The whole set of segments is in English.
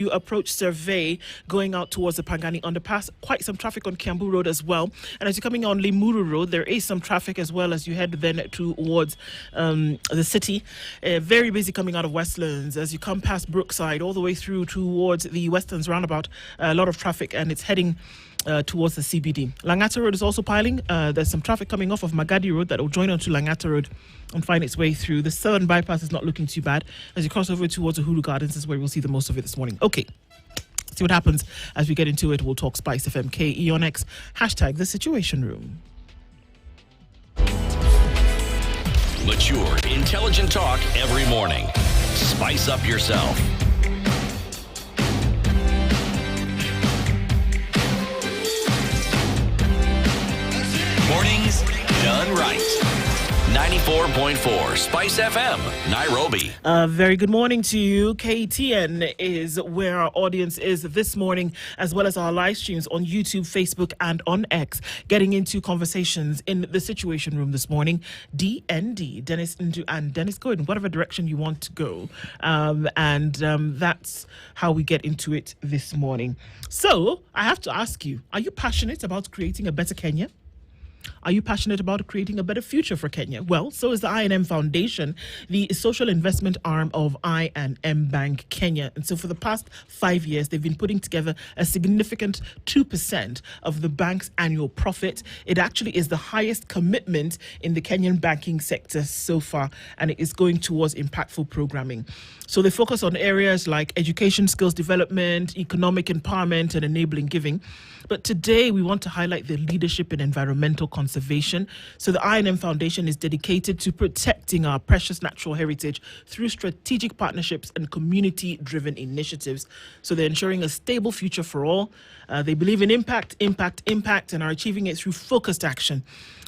You approach Survey going out towards the Pangani underpass. Quite some traffic on Kiambu Road as well. And as you're coming on Limuru Road, there is some traffic as well as you head then towards the city. Very busy coming out of Westlands as you come past Brookside all the way through towards the Westlands roundabout. A lot of traffic and it's heading towards the CBD. Langata Road is also piling. There's some traffic coming off of Magadi Road that will join onto Langata Road and find its way through. The southern bypass is not looking too bad. As you cross over towards the Hulu Gardens is where we'll see the most of it this morning. Okay. See what happens as we get into it. We'll talk Spice FM, KE on X, hashtag the Situation Room. Mature, intelligent talk every morning. Spice up yourself. Mornings done right. 94.4 Spice FM, Nairobi. Very good morning to you. KTN is where our audience is this morning, as well as our live streams on YouTube, Facebook, and on X. Getting into conversations in the Situation Room this morning. DND, Dennis Ndu and Dennis, go in whatever direction you want to go. That's how we get into it this morning. So, I have to ask you, are you passionate about creating a better Kenya? Are you passionate about creating a better future for Kenya? Well, so is the INM Foundation, the social investment arm of INM Bank Kenya. And so for the past 5 years, they've been putting together a significant 2% of the bank's annual profit. It actually is the highest commitment in the Kenyan banking sector so far, and it is going towards impactful programming. So they focus on areas like education, skills development, economic empowerment, and enabling giving. But today we want to highlight the leadership in environmental conservation. So the INM Foundation is dedicated to protecting our precious natural heritage through strategic partnerships and community-driven initiatives. So they're ensuring a stable future for all. They believe in impact, and are achieving it through focused action.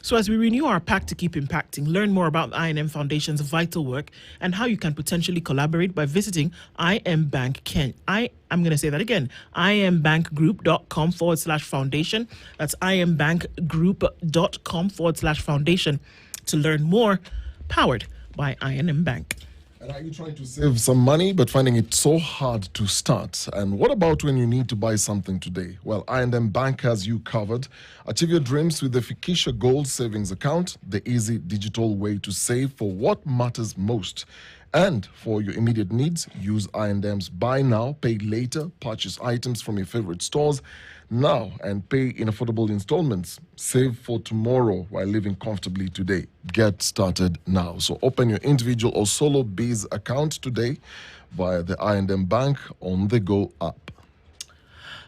So as we renew our pact to keep impacting, learn more about the INM Foundation's vital work and how you can potentially collaborate by visiting IM Bank Kenya. I'm going to say that again, imbankgroup.com/foundation. That's imbankgroup.com/foundation to learn more, powered by INM Bank. And are you trying to save some money but finding it so hard to start? And what about when you need to buy something today? Well, I&M Bank has you covered. Achieve your dreams with the Fikisha Gold Savings Account, the easy digital way to save for what matters most. And for your immediate needs, use I&M's Buy Now, Pay Later, purchase items from your favorite stores now and pay in affordable installments. Save for tomorrow while living comfortably today. Get started now. So open your individual or solo biz account today via the I&M Bank on the Go app.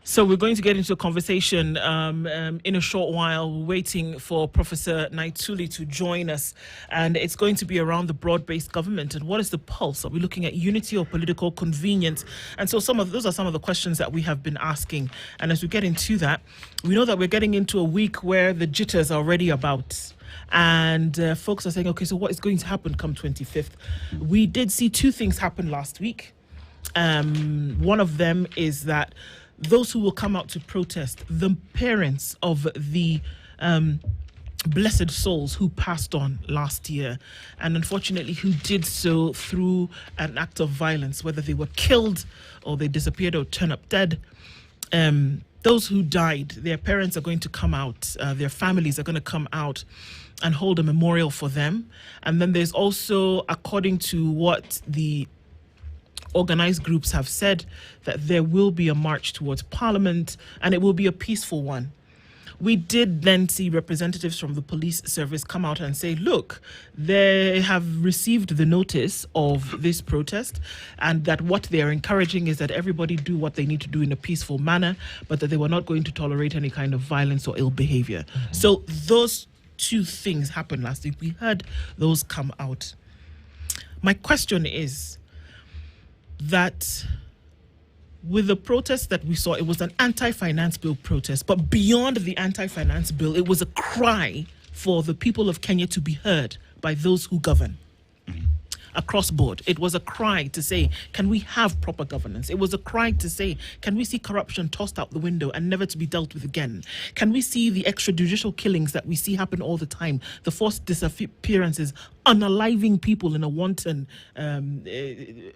So we're going to get into a conversation in a short while, waiting for Professor Naituli to join us. And it's going to be around the broad-based government and what is the pulse? Are we looking at unity or political convenience? And so those are some of the questions that we have been asking. And as we get into that, we know that we're getting into a week where the jitters are already about. And folks are saying, okay, so what is going to happen come 25th? We did see two things happen last week. One of them is that those who will come out to protest, the parents of the blessed souls who passed on last year, and unfortunately who did so through an act of violence, whether they were killed or they disappeared or turned up dead. Those who died, their parents are going to come out, their families are going to come out and hold a memorial for them. And then there's also, according to what the organized groups have said, that there will be a march towards Parliament and it will be a peaceful one. We did then see representatives from the police service come out and say, look, they have received the notice of this protest and that what they are encouraging is that everybody do what they need to do in a peaceful manner, but that they were not going to tolerate any kind of violence or ill behavior. So those two things happened last week. We heard those come out. My question is, that with the protest that we saw, it was an anti-finance bill protest, but beyond the anti-finance bill, it was a cry for the people of Kenya to be heard by those who govern. Across board, it was a cry to say, can we have proper governance? It was a cry to say, can we see corruption tossed out the window and never to be dealt with again? Can we see the extrajudicial killings that we see happen all the time, the forced disappearances, unaliving people in a wanton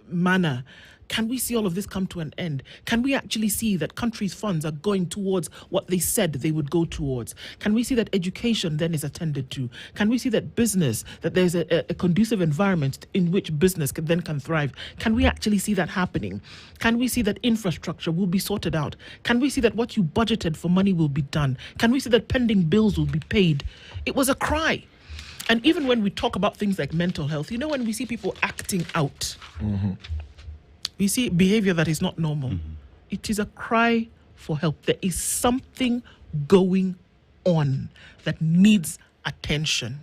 manner? Can we see all of this come to an end? Can we actually see that countries' funds are going towards what they said they would go towards? Can we see that education then is attended to? Can we see that business, that there's a conducive environment in which business can thrive? Can we actually see that happening? Can we see that infrastructure will be sorted out? Can we see that what you budgeted for money will be done? Can we see that pending bills will be paid? It was a cry. And even when we talk about things like mental health, when we see people acting out, we see behavior that is not normal. It is a cry for help. There is something going on that needs attention.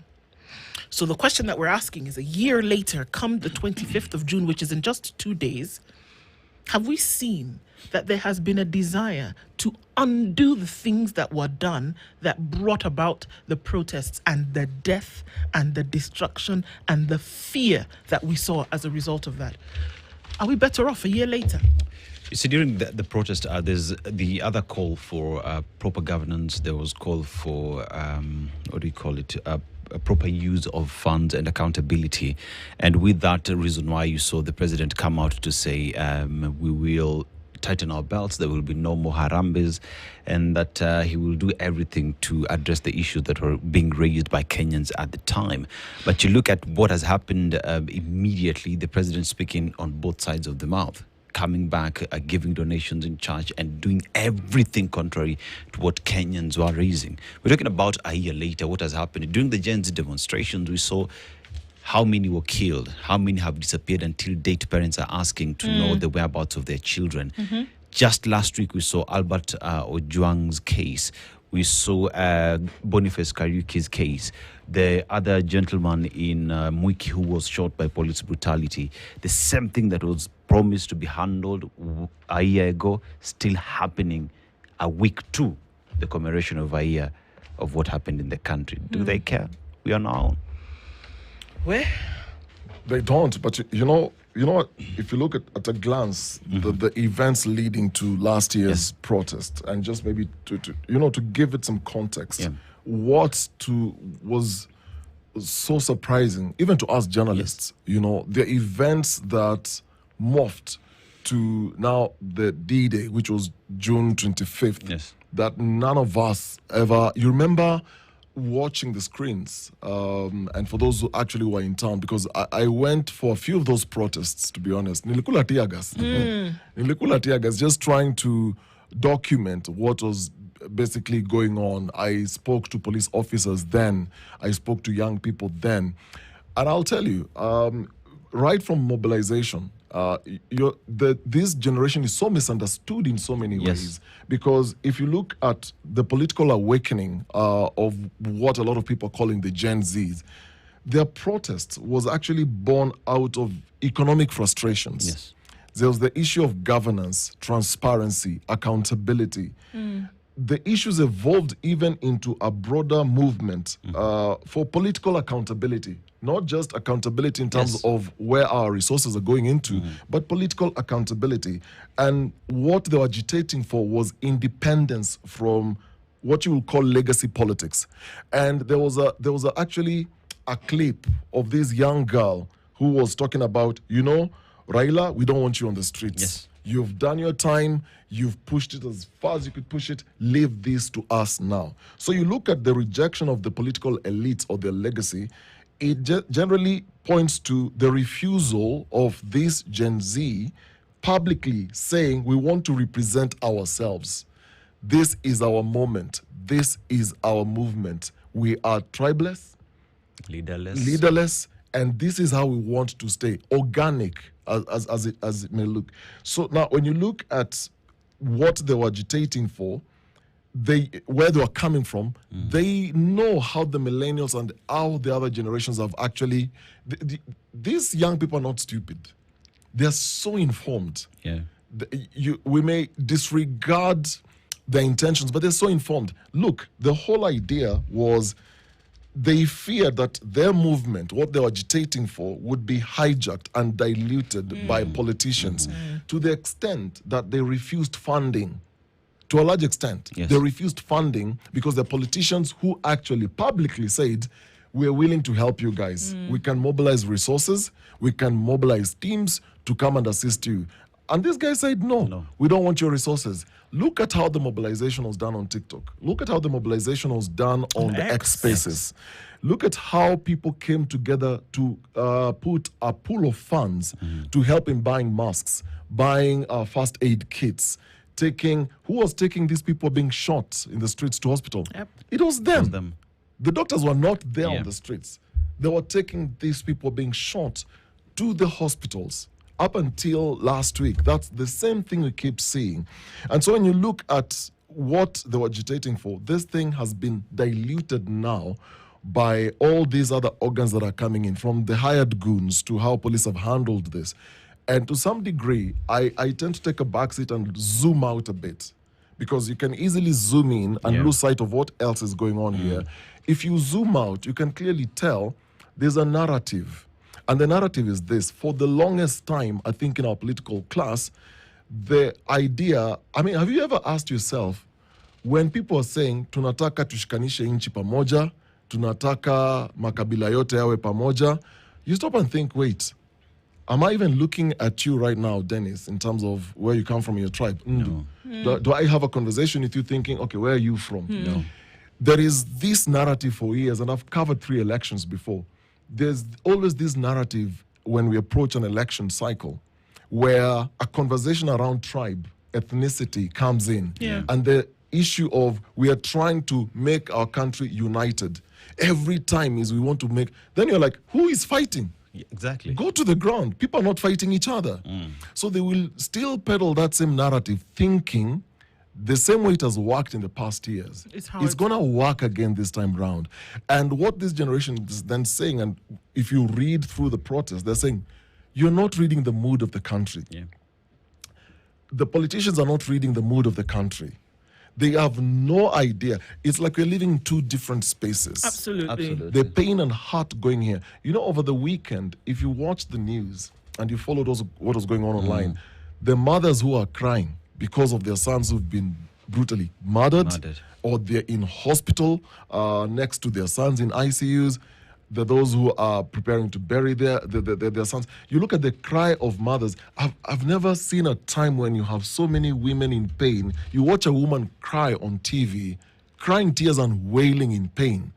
So the question that we're asking is, a year later, come the 25th of June, which is in just 2 days, have we seen that there has been a desire to undo the things that were done that brought about the protests and the death and the destruction and the fear that we saw as a result of that? Are we better off a year later? You see, during the protest, there's the other call for proper governance. There was call for, a proper use of funds and accountability. And with that reason why you saw the president come out to say, we will tighten our belts, there will be no more harambes, and that he will do everything to address the issues that were being raised by Kenyans at the time. But you look at what has happened immediately, the president speaking on both sides of the mouth, coming back, giving donations in church and doing everything contrary to what Kenyans were raising. We're talking about a year later, what has happened. During the Gen Z demonstrations, we saw how many were killed, how many have disappeared. Until date, parents are asking to know the whereabouts of their children. Just last week, we saw Albert Ojwang's case. We saw Boniface Kariuki's case. The other gentleman in Mwiki who was shot by police brutality. The same thing that was promised to be handled a year ago, still happening a week to the commemoration of a year of what happened in the country. Do they care? We are now. Where? They don't, but you know what? If you look at a glance, the events leading to last year's protest, and just maybe to give it some context, what was so surprising, even to us journalists, the events that morphed to now the D-Day, which was June 25th, that none of us ever, you remember watching the screens, and for those who actually were in town, because I went for a few of those protests, to be honest. Nilikula tear gas. Nilikula tear gas, just trying to document what was basically going on. I spoke to police officers then. I spoke to young people then. And I'll tell you, right from mobilization, this generation is so misunderstood in so many ways, because if you look at the political awakening of what a lot of people are calling the Gen Zs, their protest was actually born out of economic frustrations. There was the issue of governance, transparency, accountability. The issues evolved even into a broader movement for political accountability. Not just accountability in terms of where our resources are going into, but political accountability. And what they were agitating for was independence from what you will call legacy politics. And there was actually a clip of this young girl who was talking about, Raila, we don't want you on the streets. You've done your time. You've pushed it as far as you could push it. Leave this to us now. So you look at the rejection of the political elites or their legacy, it generally points to the refusal of this Gen Z publicly saying, we want to represent ourselves. This is our moment. This is our movement. We are tribeless, leaderless, and this is how we want to stay, organic as it may look. So now when you look at what they were agitating for, where they were coming from, they know how the millennials and how the other generations have actually... these young people are not stupid. They're so informed. We may disregard their intentions, but they're so informed. Look, the whole idea was they feared that their movement, what they were agitating for, would be hijacked and diluted by politicians to the extent that they refused funding. To a large extent, they refused funding because the politicians who actually publicly said, we're willing to help you guys. We can mobilize resources. We can mobilize teams to come and assist you. And this guy said, no, No. we don't want your resources. Look at how the mobilization was done on TikTok. Look at how the mobilization was done on the X Spaces. Look at how people came together to put a pool of funds to help in buying masks, buying first aid kits, who was taking these people being shot in the streets to hospital? Yep. It was them. It was them. The doctors were not there Yeah. on the streets. They were taking these people being shot to the hospitals. Up until last week, that's the same thing we keep seeing. And so when you look at what they were agitating for, this thing has been diluted now by all these other organs that are coming in, from the hired goons to how police have handled this. And to some degree, I tend to take a backseat and zoom out a bit, because you can easily zoom in and lose sight of what else is going on here. If you zoom out, you can clearly tell there's a narrative. And the narrative is this: for the longest time, I think in our political class, the idea, I mean, have you ever asked yourself, when people are saying, tunataka tushikanishe nchi pamoja, tunataka makabila yote yawe pamoja, you stop and think, wait, am I even looking at you right now, Dennis, in terms of where you come from in your tribe? No. Do I have a conversation with you thinking, okay, where are you from? No. There is this narrative for years, and I've covered 3 elections before. There's always this narrative when we approach an election cycle where a conversation around tribe, ethnicity comes in. Yeah. And the issue of we are trying to make our country united. Every time is we want to make, then you're like, who is fighting? Yeah, exactly. Go to the ground. People are not fighting each other. So they will still peddle that same narrative, thinking the same way it has worked in the past years. It's going to work again this time round. And what this generation is then saying, and if you read through the protest, they're saying, you're not reading the mood of the country. Yeah. The politicians are not reading the mood of the country. They have no idea. It's like we're living in 2 different spaces. Absolutely. The pain and heart going here. You know, over the weekend, if you watch the news and you followed what was going on online, the mothers who are crying because of their sons who've been brutally murdered. Or they're in hospital next to their sons in ICUs. There are those who are preparing to bury their sons. You look at the cry of mothers. I've never seen a time when you have so many women in pain. You watch a woman cry on TV, crying tears and wailing in pain.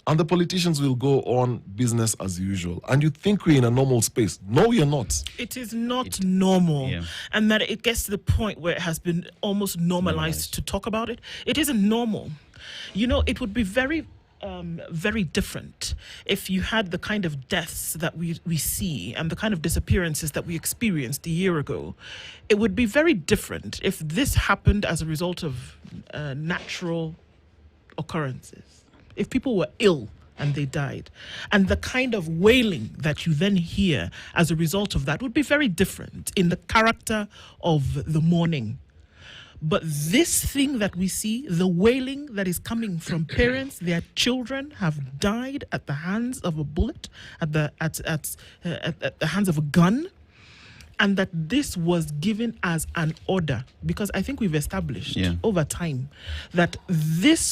And the politicians will go on business as usual. And you think we're in a normal space. No, you're not. It is not normal. Yeah. And that it gets to the point where it has been almost normalized to talk about it. It isn't normal. You know, it would be very different if you had the kind of deaths that we see and the kind of disappearances that we experienced a year ago. It would be very different if this happened as a result of natural occurrences. If people were ill and they died. And the kind of wailing that you then hear as a result of that would be very different in the character of the mourning. But this thing that we see, the wailing that is coming from parents, their children have died at the hands of a bullet, at the hands of a gun, and that this was given as an order, because I think we've established over time that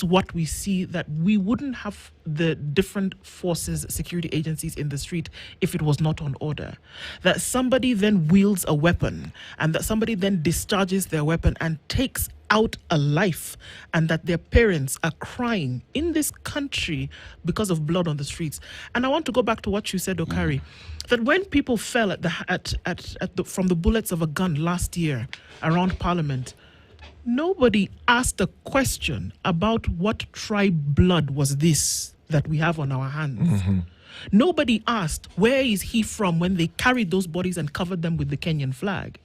what we see, that we wouldn't have the different forces, security agencies in the street if it was not on order. That somebody then wields a weapon, and that somebody then discharges their weapon and takes out a life, and that their parents are crying in this country because of blood on the streets. And I want to go back to what you said, Okari, that when people fell from the bullets of a gun last year around Parliament, nobody asked a question about what tribe blood was this that we have on our hands. Nobody asked, where is he from, when they carried those bodies and covered them with the Kenyan flag.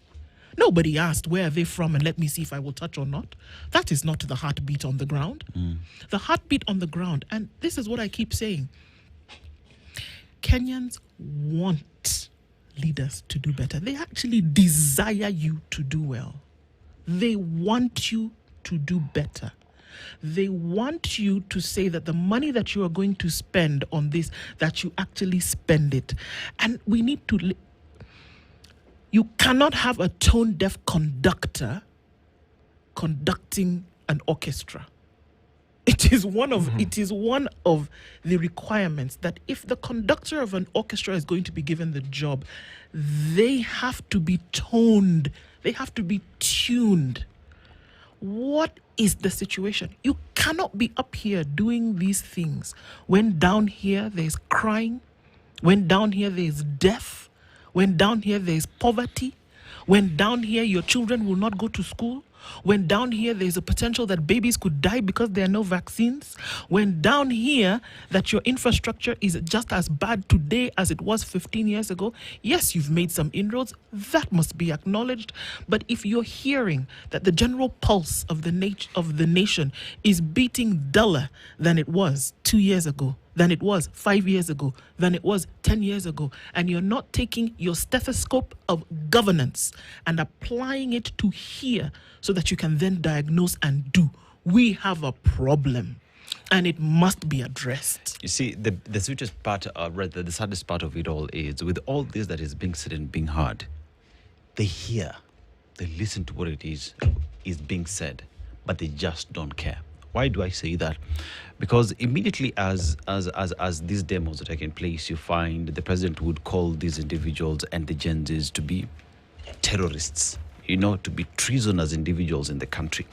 Nobody asked, where are they from, and let me see if I will touch or not. That is not the heartbeat on the ground. The heartbeat on the ground, and this is what I keep saying, Kenyans want leaders to do better. They actually desire you to do well. They want you to do better. They want you to say that the money that you are going to spend on this, that you actually spend it. And we need to... You cannot have a tone-deaf conductor conducting an orchestra. It is one of the requirements that if the conductor of an orchestra is going to be given the job, they have to be toned, they have to be tuned. What is the situation? You cannot be up here doing these things when down here there's crying, when down here there's death, when down here there's poverty, when down here your children will not go to school, when down here there's a potential that babies could die because there are no vaccines, when down here that your infrastructure is just as bad today as it was 15 years ago. Yes, you've made some inroads, that must be acknowledged, but if you're hearing that the general pulse of the nation is beating duller than it was 2 years ago, than it was 5 years ago, than it was 10 years ago, and you're not taking your stethoscope of governance and applying it to here so that you can then diagnose and do, we have a problem, and it must be addressed. You see, the sweetest part, rather the saddest part of it all is, with all this that is being said and being heard, they hear, they listen to what it is being said, but they just don't care. Why do I say that? Because immediately as these demos are taking place, you find the president would call these individuals and the Gen Zs to be terrorists, to be treasonous individuals in the country.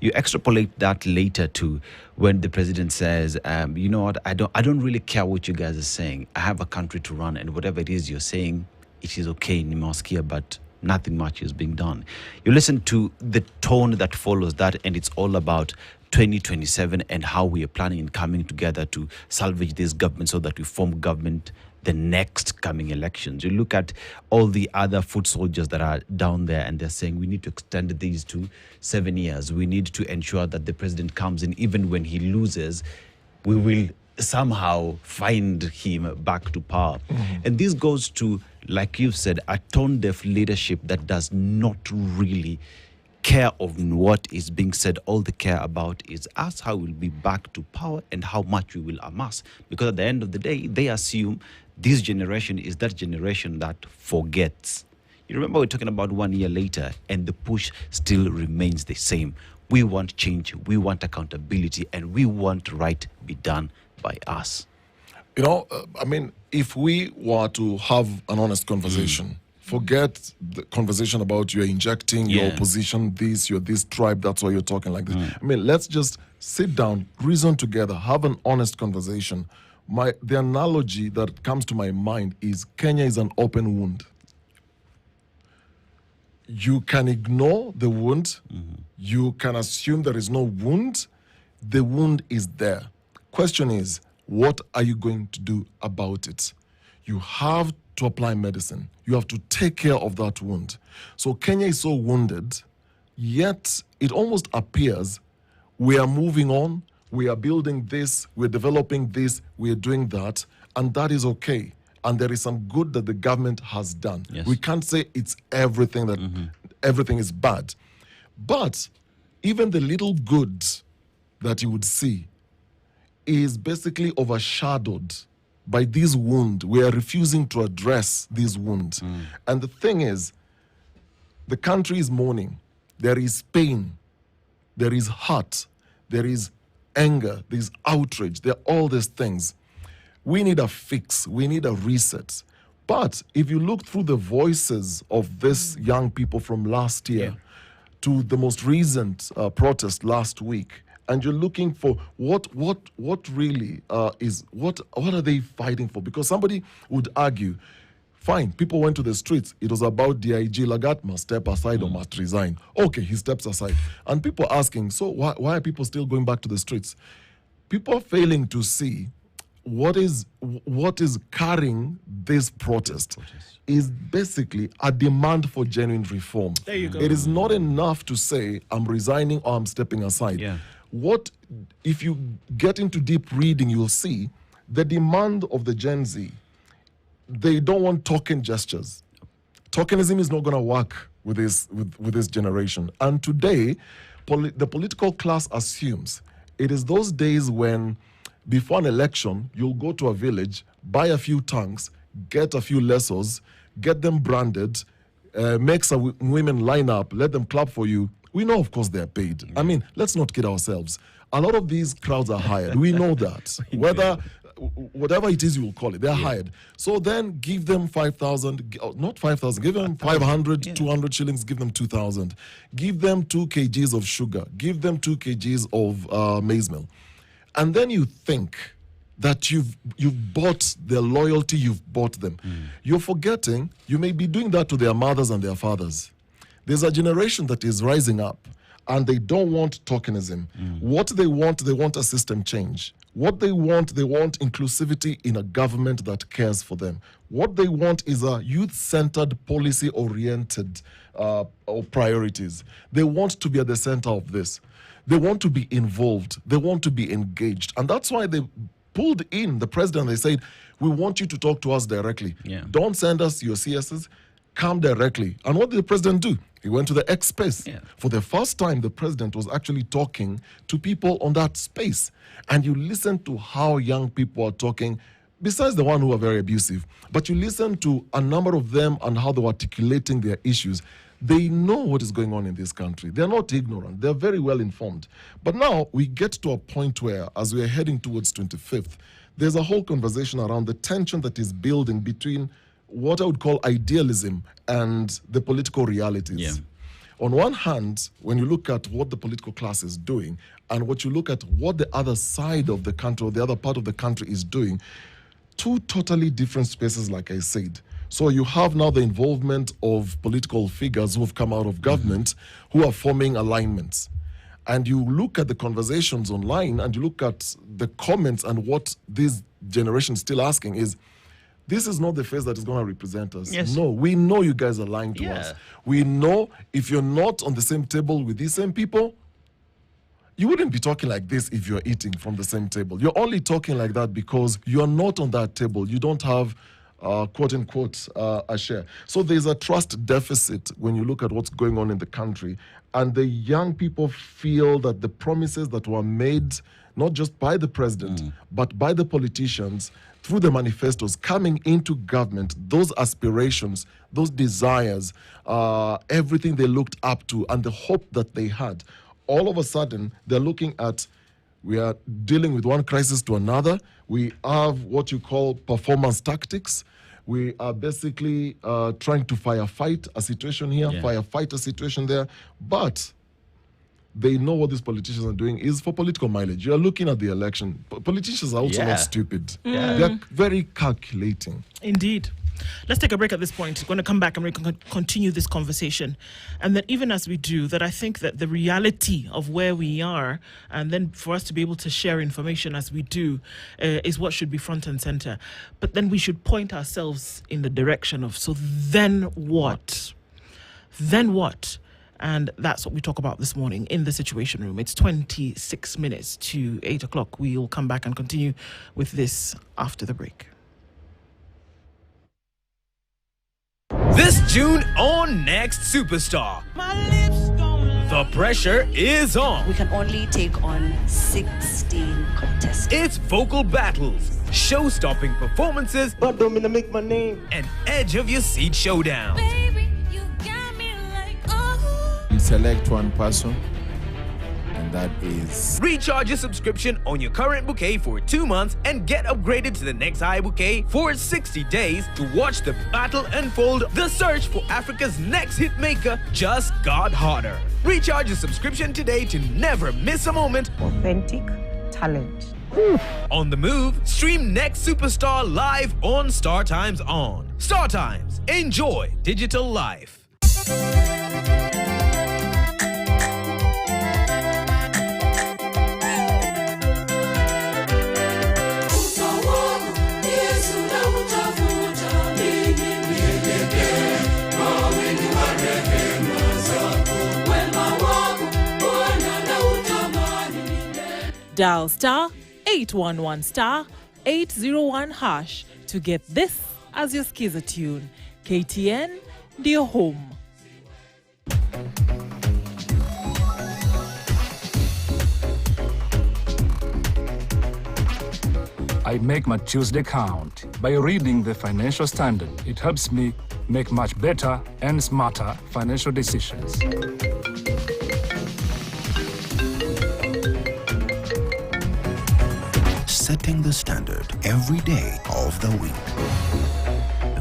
You extrapolate that later to when the president says, you know what, I don't really care what you guys are saying. I have a country to run, and whatever it is you're saying, it is okay, Nimaskia, but nothing much is being done. You listen to the tone that follows that, and it's all about 2027 and how we are planning and coming together to salvage this government so that we form government the next coming elections. You look at all the other foot soldiers that are down there, and they're saying we need to extend these to 7 years. We need to ensure that the president comes in, even when he loses, we will somehow find him back to power. And this goes to, like you've said, a tone-deaf leadership that does not really care of what is being said. All they care about is us, how we'll be back to power and how much we will amass. Because at the end of the day, they assume this generation is that generation that forgets. You remember we're talking about 1 year later, and the push still remains the same. We want change, we want accountability, and we want right be done by us. If we were to have an honest conversation, forget the conversation about you're injecting your opposition, you're this tribe, that's why you're talking like this. Let's just sit down, reason together, have an honest conversation. The analogy that comes to my mind is Kenya is an open wound. You can ignore the wound. You can assume there is no wound. The wound is there. Question is, what are you going to do about it? You have to apply medicine. You have to take care of that wound. So Kenya is so wounded, yet it almost appears we are moving on, we are building this, we're developing this, we're doing that, and that is okay. And there is some good that the government has done. Yes. We can't say it's everything that everything is bad. But even the little good that you would see is basically overshadowed by this wound. We are refusing to address this wound. And the thing is, the country is mourning. There is pain. There is hurt. There is anger. There is outrage. There are all these things. We need a fix. We need a reset. But if you look through the voices of these young people from last year to the most recent protest last week, and you're looking for what really what are they fighting for? Because somebody would argue, fine, people went to the streets. It was about DIG Lagat must step aside or must resign. Okay, he steps aside. And people asking, so why are people still going back to the streets? People are failing to see what is carrying this protest is basically a demand for genuine reform. There you go. It is not enough to say I'm resigning or I'm stepping aside. Yeah. What if you get into deep reading, you'll see the demand of the Gen Z. They don't want token gestures. Tokenism is not going to work with this generation. And today, the political class assumes it is those days when, before an election, you'll go to a village, buy a few tanks, get a few lassos, get them branded, make some women line up, let them clap for you, We know, of course, they're paid. I mean, let's not kid ourselves. A lot of these crowds are hired. We know that. Whatever it is you will call it, they're hired. So then give them 5,000, not 5,000, give them 500, 200 shillings, give them 2,000. Give them 2 kgs of sugar, give them 2 kgs of maize meal. And then you think that you've bought their loyalty, you've bought them. You're forgetting you may be doing that to their mothers and their fathers. There's a generation that is rising up, and they don't want tokenism. What they want a system change. What they want inclusivity in a government that cares for them. What they want is a youth-centered, policy-oriented priorities. They want to be at the center of this. They want to be involved. They want to be engaged. And that's why they pulled in the president. They said, we want you to talk to us directly. Don't send us your CSs. Come directly. And what did the president do? He went to the X space. For the first time, the president was actually talking to people on that space. And you listen to how young people are talking, besides the one who are very abusive. But you listen to a number of them and how they're articulating their issues. They know what is going on in this country. They're not ignorant. They're very well informed. But now we get to a point where, as we are heading towards 25th, there's a whole conversation around the tension that is building between what I would call idealism and the political realities. On one hand, when you look at what the political class is doing and what you look at what the other side of the country or the other part of the country is doing, two totally different spaces, like I said. So you have now the involvement of political figures who have come out of government who are forming alignments. And you look at the conversations online and you look at the comments, and what this generation is still asking is, this is not the face that is going to represent us. No, we know you guys are lying to us. We know if you're not on the same table with these same people, you wouldn't be talking like this if you're eating from the same table. You're only talking like that because you're not on that table. You don't have, quote unquote, a share. So there's a trust deficit when you look at what's going on in the country. And the young people feel that the promises that were made, not just by the president, but by the politicians, through the manifestos coming into government, those aspirations, those desires, everything they looked up to and the hope that they had, all of a sudden they're looking at, we are dealing with one crisis to another. We have what you call performance tactics. We are basically trying to firefight a situation here, firefight a situation there. But they know what these politicians are doing is for political mileage. You're looking at the election. Politicians are also not stupid. They're very calculating. Indeed. Let's take a break at this point. We're going to come back and we can continue this conversation. And then even as we do, that I think that the reality of where we are, and then for us to be able to share information as we do, is what should be front and center. But then we should point ourselves in the direction of, so then what? Then what? And that's what we talk about this morning in the Situation Room. It's 26 minutes to 8 o'clock. We'll come back and continue with this after the break. This June on Next Superstar, the pressure is on. We can only take on 16 contestants. It's vocal battles, show-stopping performances, but don't mean to make my name, and edge of your seat showdown. Baby, you got me like, oh. Select one person, and that is... Recharge your subscription on your current bouquet for 2 months and get upgraded to the next high bouquet for 60 days to watch the battle unfold. The search for Africa's next hit maker just got hotter. Recharge your subscription today to never miss a moment. Authentic talent. On the move, stream Next Superstar live on Star Times On. Star Times, enjoy digital life. Dial star 811 star 801 hash to get this as your skiza tune. KTN, dear home. I make my Tuesday count by reading the Financial Standard. It helps me make much better and smarter financial decisions. setting the standard every day of the week.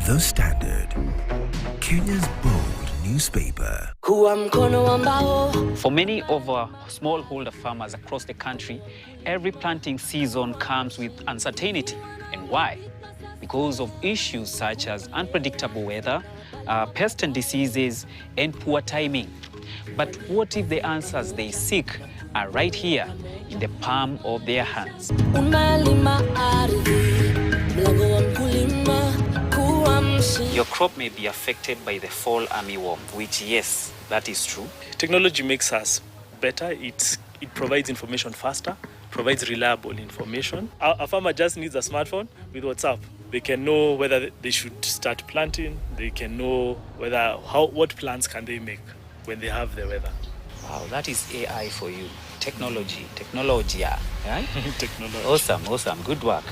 The Standard, Kenya's bold newspaper. For many of our smallholder farmers across the country, every planting season comes with uncertainty. And why? Because of issues such as unpredictable weather, pests and diseases, and poor timing. But what if the answers they seek are right here in the palm of their hands? Your crop may be affected by the fall armyworm, which, yes, that is true. Technology makes us better. It provides information faster, provides reliable information. A farmer just needs a smartphone with WhatsApp. They can know whether they should start planting. They can know what plans can they make when they have the weather. Wow, that is AI for you. Technology, yeah, right? Technology. Awesome, good work.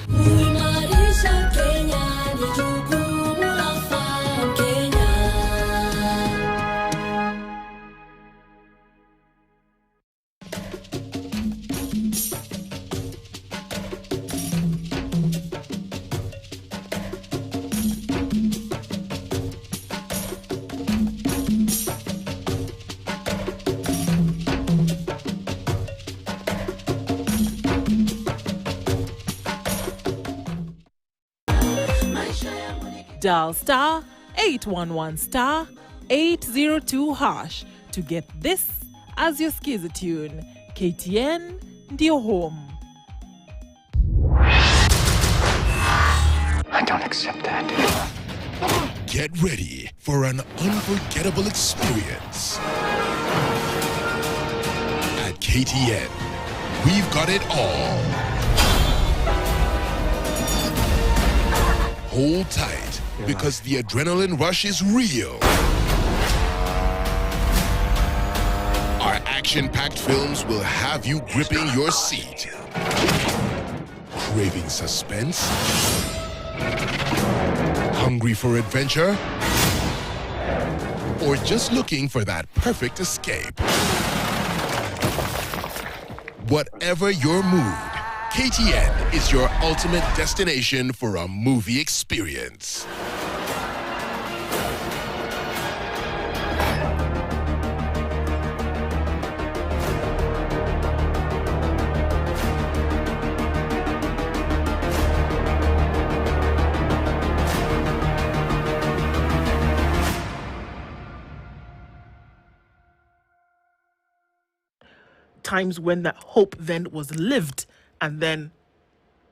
Dial star 811 star 802 hash to get this as your skiza tune. KTN ndio home. I don't accept that. Get ready for an unforgettable experience. At KTN, we've got it all. Hold tight, because the adrenaline rush is real. Our action-packed films will have you gripping your seat. Craving suspense? Hungry for adventure? Or just looking for that perfect escape? Whatever your mood, KTN is your ultimate destination for a movie experience. Times when that hope then was lived, and then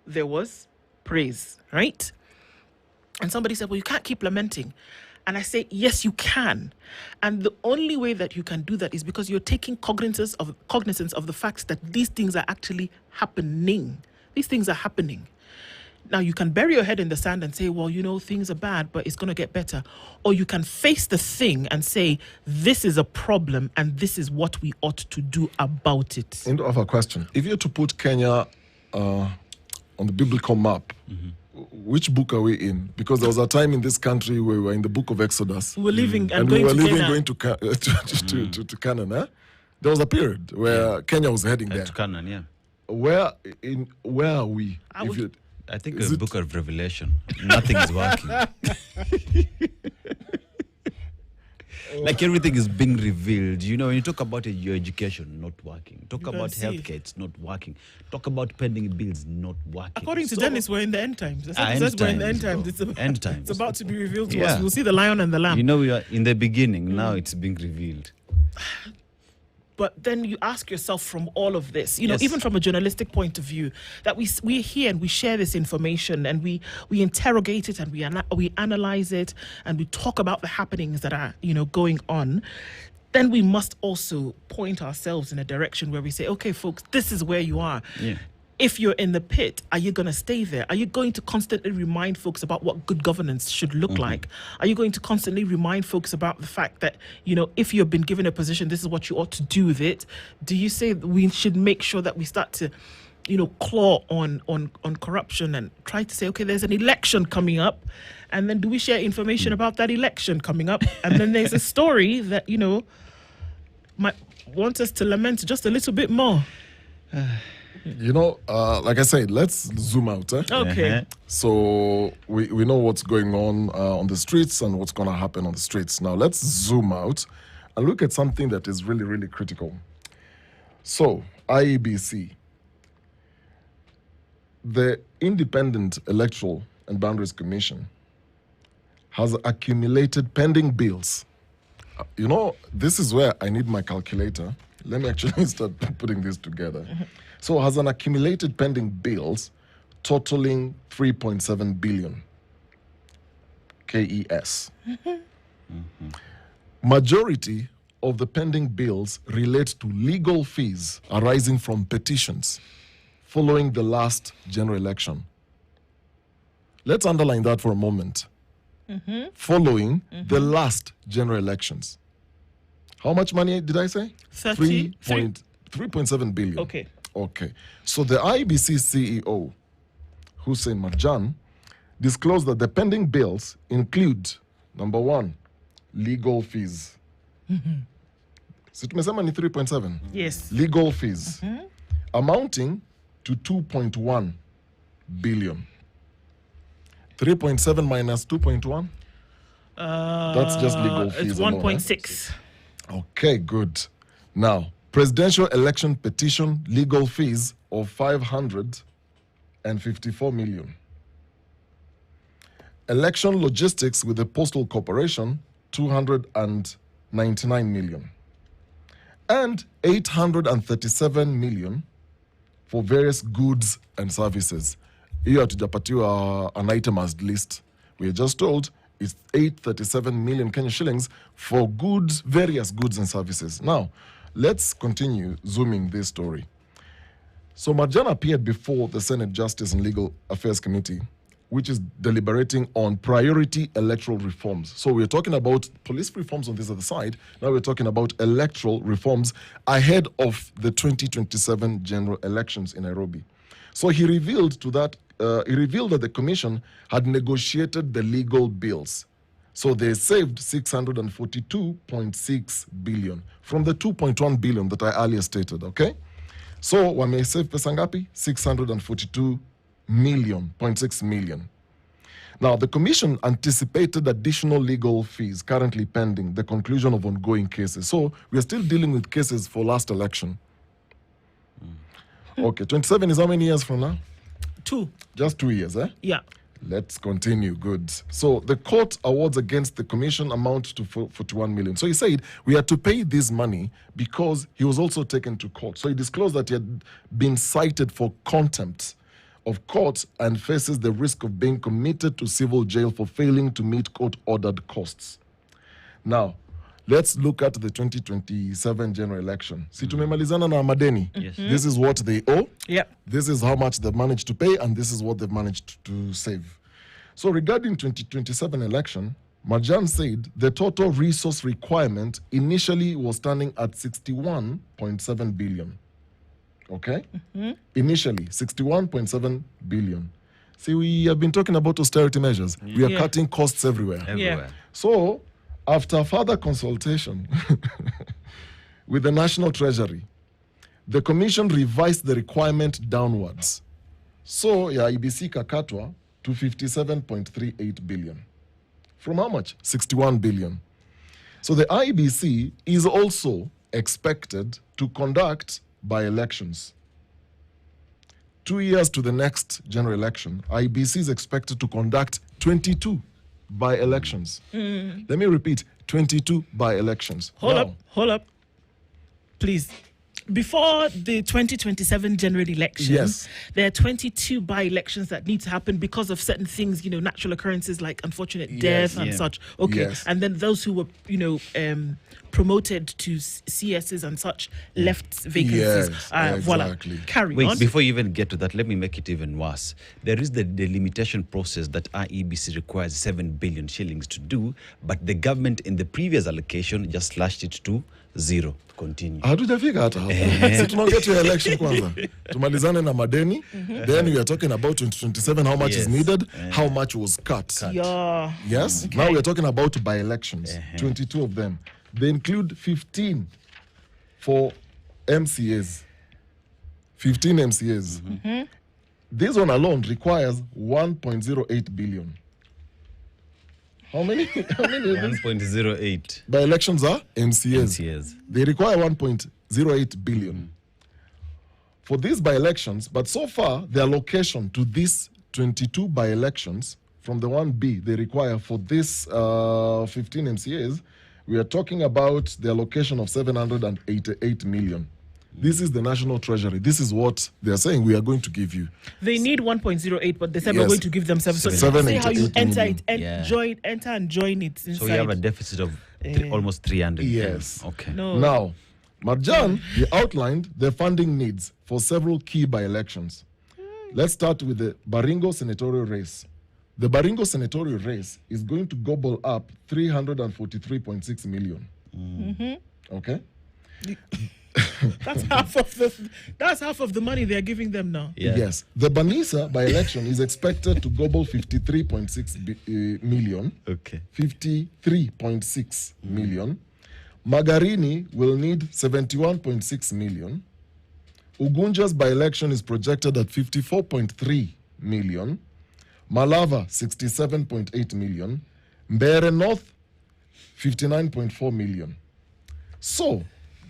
there was praise, right? And somebody said, well, you can't keep lamenting. And I say, yes, you can. And the only way that you can do that is because you're taking cognizance of the fact that these things are actually happening. These things are happening. Now, you can bury your head in the sand and say, well, things are bad, but it's going to get better. Or you can face the thing and say, this is a problem and this is what we ought to do about it. End of a question. If you were to put Kenya on the biblical map, which book are we in? Because there was a time in this country where we were in the book of Exodus. We were leaving and going we were to leaving, Canaan. going to Canaan. Eh? There was a period where Kenya was heading there. To Canaan, yeah. Where are we? I think the book of Revelation. Nothing is working. Like everything is being revealed. When you talk about your education, not working. Talk about healthcare, it's not working. Talk about pending bills, not working. According to Dennis, we're in the end times. We're in the end times. It's about to be revealed to us. We'll see the lion and the lamb. We are in the beginning. Now it's being revealed. But then you ask yourself from all of this, Yes. even from a journalistic point of view, that we hear and we share this information and we interrogate it and we analyze it and we talk about the happenings that are, going on. Then we must also point ourselves in a direction where we say, okay, folks, this is where you are. Yeah. If you're in the pit, are you going to stay there? Are you going to constantly remind folks about what good governance should look like? Are you going to constantly remind folks about the fact that, if you've been given a position, this is what you ought to do with it? Do you say that we should make sure that we start to, claw on corruption and try to say, okay, there's an election coming up, and then do we share information about that election coming up? And then there's a story that, might want us to lament just a little bit more. You know, like I said, let's zoom out. Okay. So we know what's going on the streets and what's going to happen on the streets. Now let's zoom out and look at something that is really, really critical. So IEBC, the Independent Electoral and Boundaries Commission, has accumulated pending bills. You know, this is where I need my calculator. Let me actually start putting this together. So has an accumulated pending bills totaling 3.7 billion KES. Majority of the pending bills relate to legal fees arising from petitions following the last general election. Let's underline that for a moment. Following the last general elections. How much money did I say? 3.7 billion. Okay. Okay. So the IBC CEO, Hussein Marjan, disclosed that the pending bills include, number one, legal fees. So tumesema ni 3.7? Yes. Legal fees amounting to 2.1 billion. 3.7 minus 2.1? That's just legal fees. It's 1.6. Okay, good. Now, presidential election petition legal fees of 554 million. Election logistics with the Postal Corporation, 299 million. And 837 million for various goods and services. Here hatujapatiwa an itemized list. We are just told it's 837 million Kenya shillings for goods, various goods and services. Now, let's continue zooming this story. So Marjan appeared before the Senate Justice and Legal Affairs Committee, which is deliberating on priority electoral reforms. So we're talking about police reforms on this other side. Now we're talking about electoral reforms ahead of the 2027 general elections in Nairobi. So he revealed that the commission had negotiated the legal bills. So they saved 642.6 billion from the 2.1 billion that I earlier stated, okay? So wame save pesa ngapi? 642.6 million. Now, the commission anticipated additional legal fees currently pending the conclusion of ongoing cases. So we are still dealing with cases for last election. Okay, 27 is how many years from now? 2. Just 2 years, eh? Yeah. Let's continue. Good. So the court awards against the commission amount to 41 million. So he said we had to pay this money because he was also taken to court. So he disclosed that he had been cited for contempt of court and faces the risk of being committed to civil jail for failing to meet court-ordered costs. Now, let's look at the 2027 general election. Si tumemalizana na madeni. Yes. This is what they owe. Yep. This is how much they've managed to pay, and this is what they've managed to save. So regarding 2027 election, Marjan said the total resource requirement initially was standing at 61.7 billion. Okay? Initially, 61.7 billion. See, we have been talking about austerity measures. We are cutting costs everywhere. Yeah. So, after further consultation with the National Treasury, the Commission revised the requirement downwards. So, ya IBC kakatwa to 57.38 billion. From how much? 61 billion. So, the IBC is also expected to conduct by-elections. 2 years to the next general election, IBC is expected to conduct 22 by-elections. Let me repeat, 22 by-elections. Hold up. Please. Before the 2027 general elections, there are 22 by-elections that need to happen because of certain things, natural occurrences like unfortunate death and such. Okay. Yes. And then those who were, promoted to CSs and such left vacancies. Voila. Carry on. Wait, before you even get to that, let me make it even worse. There is the delimitation process that IEBC requires 7 billion shillings to do, but the government in the previous allocation just slashed it to 0. Continue. Hatujafika hata hapo. Si tunaongea tu election kwanza. Tumalizane na madeni. Then we are talking about 2027, how much is needed, how much was cut. Yeah. Yes? Okay. Now we are talking about by-elections, 22 of them. They include 15 for MCAs. 15 MCAs. This one alone requires 1.08 billion. How many? How many? 1.08. By elections are MCAs. They require 1.08 billion for these by-elections. But so far, the allocation to these 22 by-elections from the 1B they require for this 15 MCAs, we are talking about the allocation of 788 million. This is the National Treasury. This is what they are saying we are going to give you. They need 1.08, but they said we're going to give them 7. So see how you enter it and enter and join it inside. So we have a deficit of almost 300. Yes. Okay. No. Now, Marjan, he outlined the funding needs for several key by-elections. Let's start with the Baringo senatorial race. The Baringo senatorial race is going to gobble up 343.6 million. Okay? That's half of the money they are giving them now. Yes. The Banisa by-election is expected to gobble 53.6 million. Okay. 53.6 million. Magarini will need 71.6 million. Ugunja's by-election is projected at 54.3 million. Malava, 67.8 million. Mbere North, 59.4 million. So,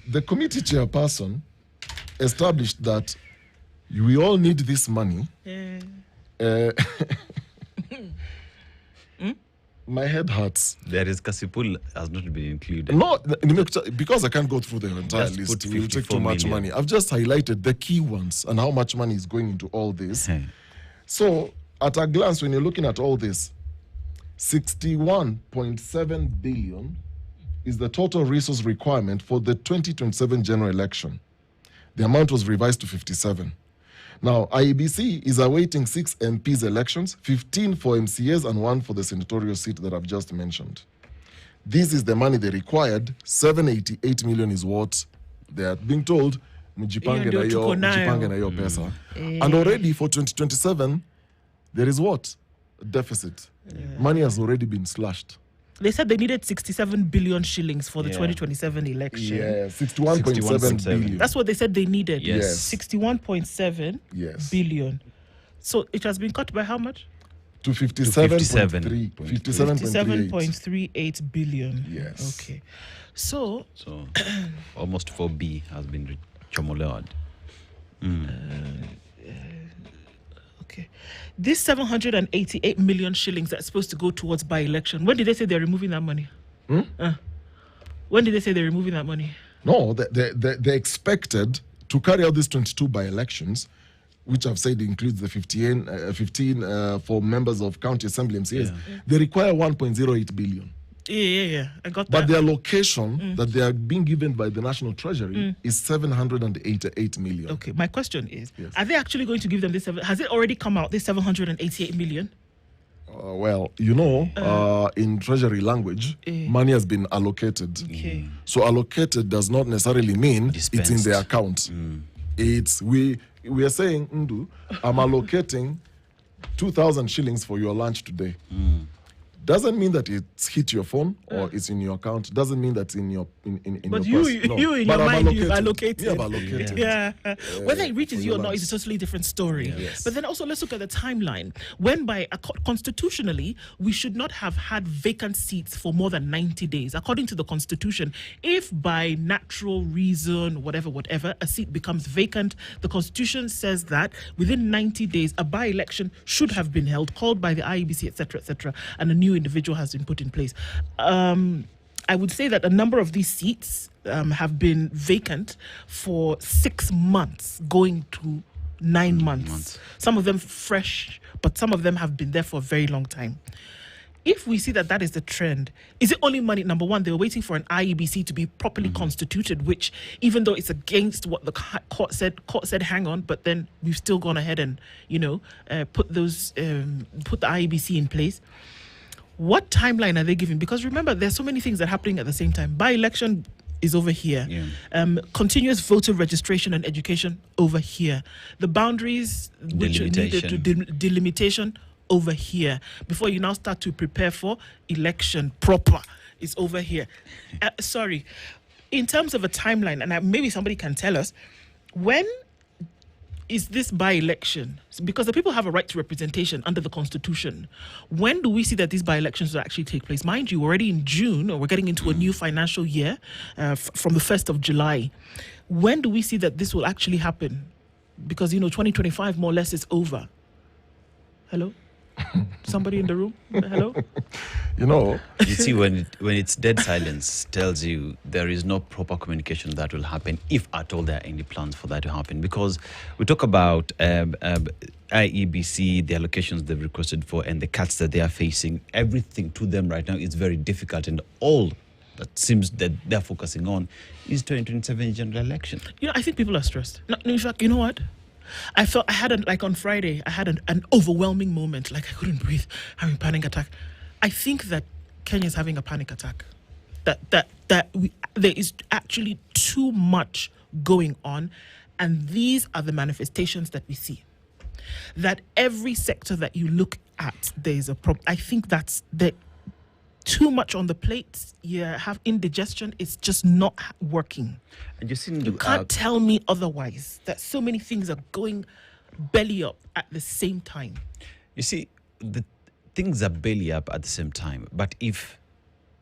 the committee chairperson established that we all need this money. My head hurts. There is Kasipul has not been included. No, because I can't go through the entire Just list. put It will take too 54 much million. money. I've just highlighted the key ones and how much money is going into all this. So, at a glance, when you're looking at all this, 61.7 billion is the total resource requirement for the 2027 general election. The amount was revised to 57. Now, IEBC is awaiting 6 MPs elections, 15 for MCAs and 1 for the senatorial seat that I've just mentioned. This is the money they required. 788 million is what they are being told. Mjipange na yo pesa. And already for 2027, there is what? A deficit. Money has already been slashed. They said they needed 67 billion shillings for the 2027 election. Yeah, 61.7 billion. That's what they said they needed. Yes. 61.7 billion. So it has been cut by how much? To 57.3. 57.38 billion. Yes. Okay. So almost 4B has been chomolead. Okay. This 788 million shillings that's supposed to go towards by-election, when did they say they're removing that money? When did they say they're removing that money? No, they expected to carry out these 22 by-elections, which I've said includes the 15 for members of county assembly MCAs. They require 1.08 billion. Yeah. I got that. But the allocation that they are being given by the National Treasury is 788 million. Okay, my question is, are they actually going to give them this? Has it already come out, this 788 million? Well, in Treasury language, money has been allocated. Okay. So allocated does not necessarily mean it's in the account. It's we are saying, Ndu, I'm allocating 2,000 shillings for your lunch today. Doesn't mean that it's hit your phone or it's in your account. Doesn't mean that's in your but your purse. you in your mind you've allocated. You have allocated. Yeah. Whether it reaches you or not is a totally different story. Yes. But then also let's look at the timeline. When constitutionally we should not have had vacant seats for more than 90 days. According to the Constitution, if by natural reason, whatever, a seat becomes vacant, the Constitution says that within 90 days a by-election should have been held, called by the IEBC, etc., and a new individual has been put in place. I would say that a number of these seats have been vacant for 6 months, going to 9 months. Some of them fresh, but some of them have been there for a very long time. If we see that is the trend, is it only money? Number one, they were waiting for an IEBC to be properly constituted, which even though it's against what the court said, hang on, but then we've still gone ahead and, put the IEBC in place. What timeline are they giving? Because remember, there's so many things that are happening at the same time. By-election is over here. Continuous voter registration and education over here. The boundaries which are needed to delimitation over here. Before you now start to prepare for election proper is over here. Sorry. In terms of a timeline, and maybe somebody can tell us, when is this by-election? Because the people have a right to representation under the Constitution. When do we see that these by-elections will actually take place? Mind you, we're already in June, or we're getting into a new financial year from the 1st of July. When do we see that this will actually happen? Because, 2025 more or less is over. Hello? Somebody in the room? Hello? You see, when it's dead silence, tells you there is no proper communication that will happen, if at all there are any plans for that to happen. Because we talk about IEBC, the allocations they've requested for, and the cuts that they are facing. Everything to them right now is very difficult, and all that seems that they're focusing on is 2027 general election. I think people are stressed. No, in fact, you know what? I had on Friday, I had an overwhelming moment, like I couldn't breathe, having a panic attack. I think that Kenya is having a panic attack. There is actually too much going on, and these are the manifestations that we see. That every sector that you look at, there is a problem. I think that's too much on the plate. You have indigestion. It's just not working. And you can't tell me otherwise. That so many things are going belly up at the same time. You see, the things are belly up at the same time. But if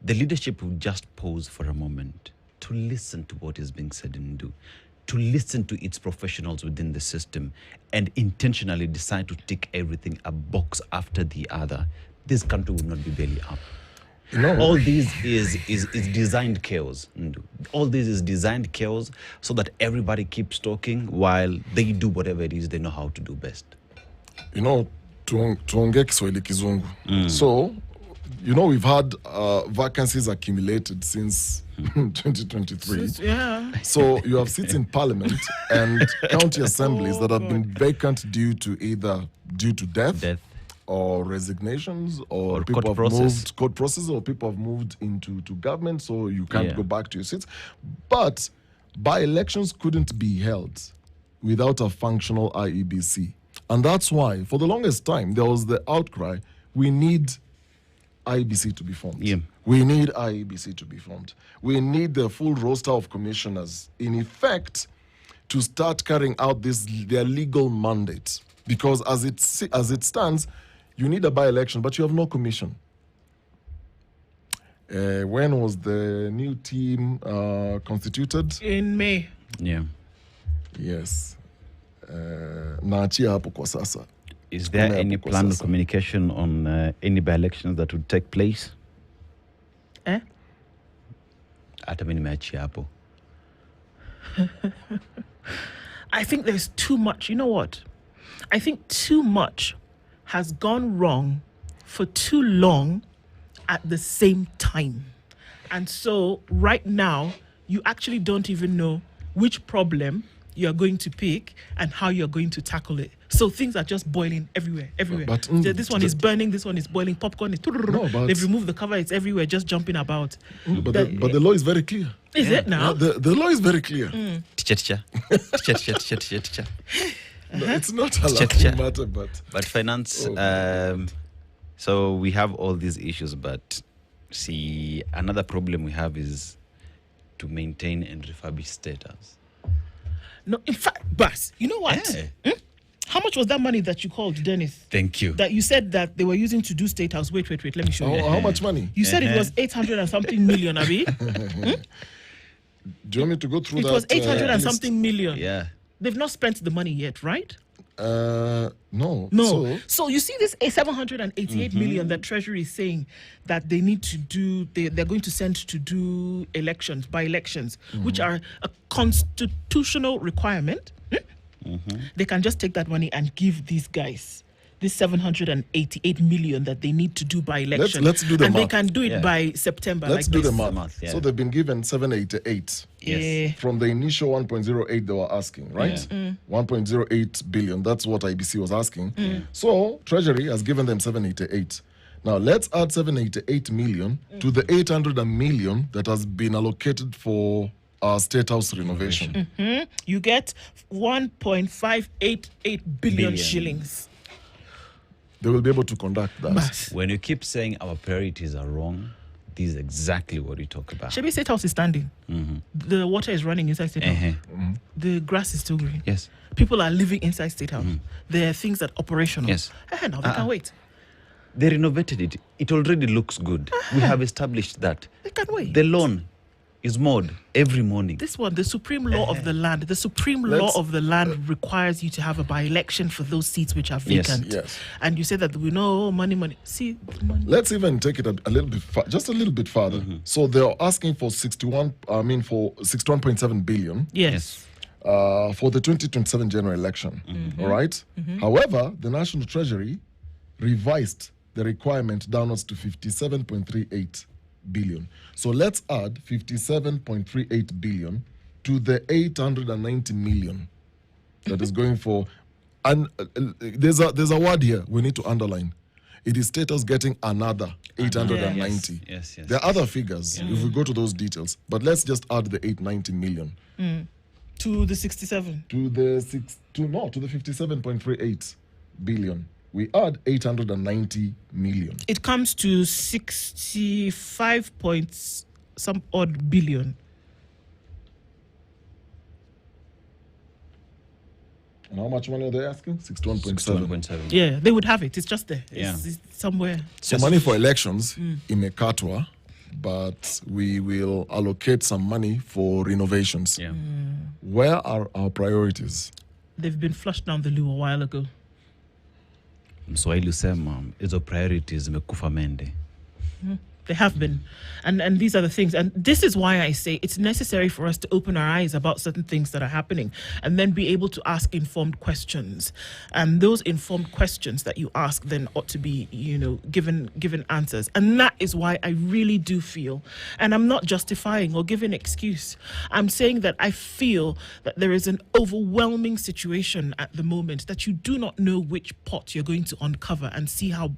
the leadership would just pause for a moment to listen to what is being said and do, to listen to its professionals within the system, and intentionally decide to tick everything a box after the other, this country would not be belly up. All this is designed chaos. All this is designed chaos so that everybody keeps talking while they do whatever it is they know how to do best. Tuongee Kiswahili Kizungu. So, we've had vacancies accumulated since 2023. So you have seats in parliament and county assemblies that have been vacant due to death. Or resignations, or people have moved court process, or people have moved into government, so you can't go back to your seats. But by-elections couldn't be held without a functional IEBC. And that's why, for the longest time, there was the outcry, we need IEBC to be formed. Yeah. We need IEBC to be formed. We need the full roster of commissioners, in effect, to start carrying out their legal mandate. Because as it stands, you need a by-election, but you have no commission. When was the new team constituted? In May. Yeah. Yes. Naachia hapo kwa sasa. Is there any plan of communication on any by-elections that would take place? Hata mimi nimeachia hapo. I think there's too much. You know what? I think too much has gone wrong for too long at the same time. And so right now, you actually don't even know which problem you're going to pick and how you're going to tackle it. So things are just boiling everywhere. But, this one is burning, this one is boiling, popcorn is... They've removed the cover, it's everywhere, just jumping about. But the law is very clear. Is it now? The law is very clear. Teacher. No, it's not a laughing matter, but finance. So we have all these issues, but see, another problem we have is to maintain and refurbish status. No, in fact, Bas, you know what? How much was that money that you called, Dennis? Thank you. That you said that they were using to do State House. Wait, let me show you. How much money? You said it was 800 and something million, Abi. Do you want me to go through that? It was 800 and something million. Yeah. They've not spent the money yet, right? No. So you see this 788 million that Treasury is saying that they need to do, they're going to send to do elections, by-elections, which are a constitutional requirement. They can just take that money and give these guys this 788 million that they need to do by election. Let's do the math. And they can do it by September. Let's do the math. Yeah. So they've been given 788. Yes. From the initial 1.08 they were asking, right? 1.08 billion. That's what IBC was asking. So Treasury has given them 788. Now let's add 788 million to the 800 million that has been allocated for State House renovation. You get 1.588 billion shillings. They will be able to conduct that. When you keep saying our priorities are wrong, this is exactly what we talk about. Shebi State House is standing. The water is running inside State House. The grass is still green. Yes. People are living inside State House. There are things that are operational. Yes. Now they can't wait. They renovated it. It already looks good. We have established that. They can't wait. The lawn is mowed every morning. This one, the supreme law of the land. The supreme law of the land requires you to have a by-election for those seats which are vacant. Yes. And you say that we know money. See, money. Let's even take it a little bit, just a little bit further. So they're asking for 61.7 billion. Yes. For the 2027 general election. All right. However, the National Treasury revised the requirement downwards to 57.38 billion. So let's add 57.38 billion to the 890 million that is going for. And there's a word here we need to underline. It is status getting another 890. Yes. There are other figures if we go to those details, but let's just add the 890 million to the 67. To the 57.38 billion. We add 890 million. It comes to 65 point some odd billion. And how much money are they asking? 61.7. Yeah, they would have it. It's just there. Yeah. It's somewhere. So money for elections imekatwa, but we will allocate some money for renovations. Yeah. Where are our priorities? They've been flushed down the loo a while ago. Mswahili usema hizo priorities zimekufa mende. They have been. And these are the things. And this is why I say it's necessary for us to open our eyes about certain things that are happening and then be able to ask informed questions. And those informed questions that you ask then ought to be, given answers. And that is why I really do feel, and I'm not justifying or giving excuse, I'm saying that I feel that there is an overwhelming situation at the moment that you do not know which pot you're going to uncover and see how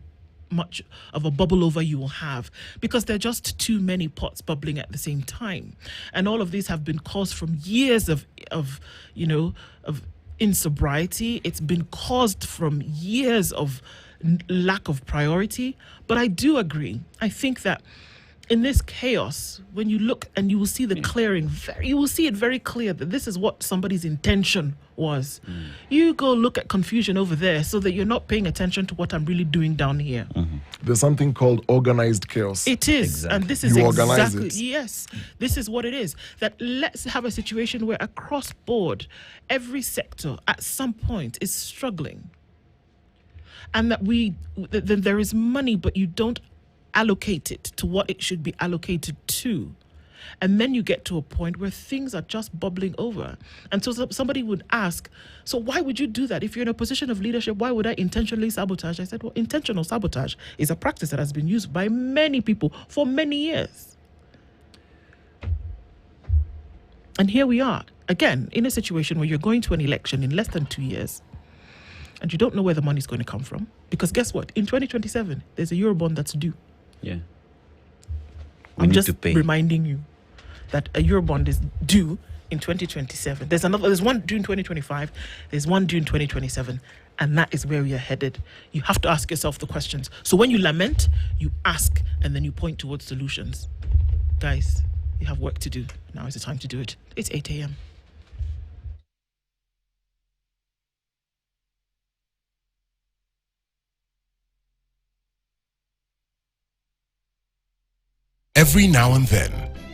much of a bubble over you will have, because there are just too many pots bubbling at the same time. And all of these have been caused from years of insobriety. It's been caused from years of lack of priority. But I do agree. I think that in this chaos, when you look and you will see the clearing, you will see it very clear that this is what somebody's intention was. You go look at confusion over there so that you're not paying attention to what I'm really doing down here. There's something called organized chaos. It is. Exactly. And this is You organize exactly, it. yes, this is what it is. That let's have a situation where across board, every sector at some point is struggling. And that there is money, but you don't allocate it to what it should be allocated to. And then you get to a point where things are just bubbling over. And so somebody would ask, so why would you do that? If you're in a position of leadership, why would I intentionally sabotage? I said, well, intentional sabotage is a practice that has been used by many people for many years. And here we are, again, in a situation where you're going to an election in less than 2 years, and you don't know where the money's going to come from. Because guess what? In 2027, there's a Eurobond that's due. Yeah. I'm just reminding you that a Eurobond is due in 2027. There's one due in 2025, there's one due in 2027, and that is where we are headed. You have to ask yourself the questions. So when you lament, you ask, and then you point towards solutions. Guys, you have work to do. Now is the time to do it. It's 8 a.m. Every now and then,